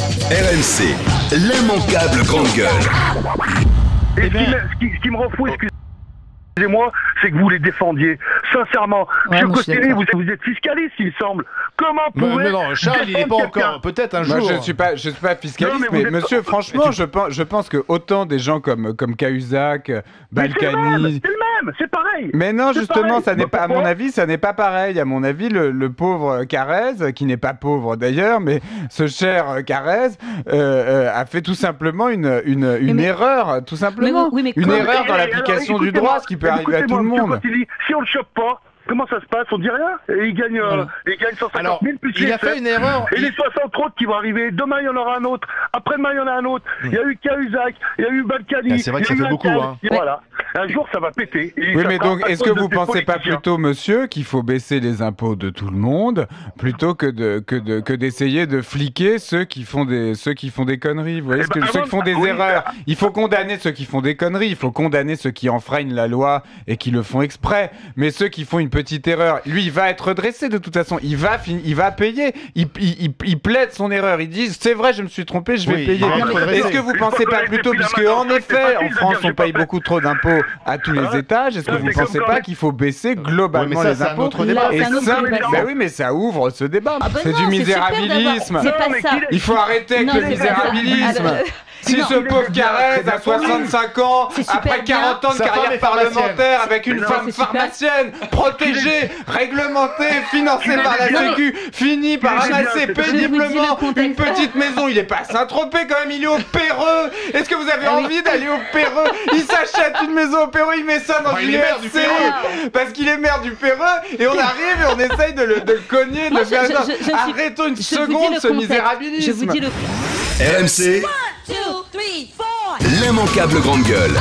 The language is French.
RMC, l'immanquable grande gueule. Et ce qui me rend fou, excusez-moi, c'est que vous les défendiez. Sincèrement, Ouais, M. Costelli, vous êtes fiscaliste, il me semble. Comment pouvez-vous... Mais non, Charles, il n'est pas encore. Peut-être un jour. Moi, je ne suis pas fiscaliste, Non, mais mais monsieur, franchement, je pense que autant des gens comme Cahuzac, Balkany... C'est le même, c'est pareil. Mais non, C'est justement, pareil. ça n'est pas, à mon Pourquoi avis, ça n'est pas pareil. À mon avis, le pauvre Carrez, qui n'est pas pauvre d'ailleurs, mais ce cher Carrez a fait tout simplement une erreur, tout simplement. Une erreur dans l'application du droit, ce qui peut arriver à tout le monde. Costelli, si on le chope pas, comment ça se passe? On dit rien. Et il gagne 150 000 plus il a fait une erreur. Et les 60 autres qui vont arriver, demain il y en aura un autre, après-demain il y en a un autre. Il y a eu Cahuzac, il y a eu Balkany. C'est vrai que ça fait beaucoup, hein. Voilà. Un jour ça va péter. Et Oui, ça mais fera donc, à est-ce cause que de vous ces pensez pas politiciens. plutôt, monsieur, qu'il faut baisser les impôts de tout le monde, plutôt que d'essayer de fliquer ceux qui font des conneries? Vous voyez, ceux qui font des erreurs. Il faut condamner ceux qui font des conneries, il faut condamner ceux qui enfreignent la loi et qui le font exprès. Mais ceux qui font une petite erreur, lui, il va être redressé de toute façon. Il va payer. Il plaide son erreur. Il dit, c'est vrai, je me suis trompé, je vais payer. Est-ce que vous pensez pas plutôt, puisque en effet, en France, on paye beaucoup trop d'impôts à tous les étages, est-ce que vous ne pensez pas qu'il faut baisser globalement les impôts? Et ça, ben oui, mais ça ouvre ce débat. C'est du non, misérabilisme. c'est pas ça. Il faut arrêter avec le misérabilisme. Si ce pauvre Carrez a 65 ans, après 40 ans de carrière parlementaire, avec une femme pharmacienne, protégée, réglementée, financée par la Sécu, finit par ramasser péniblement une petite maison, il est pas à Saint-Tropez quand même, il est au Péreux. Est-ce que vous avez envie d'aller au Péreux? Il s'achète une maison au Péreux, il met ça dans une URC parce qu'il est maire du Péreux, et on arrive et on essaye de le cogner, de faire... Arrêtons une seconde ce misérabilisme. Je vous dis le... RMC, 1, 2, 3, 4. l'immanquable grande gueule.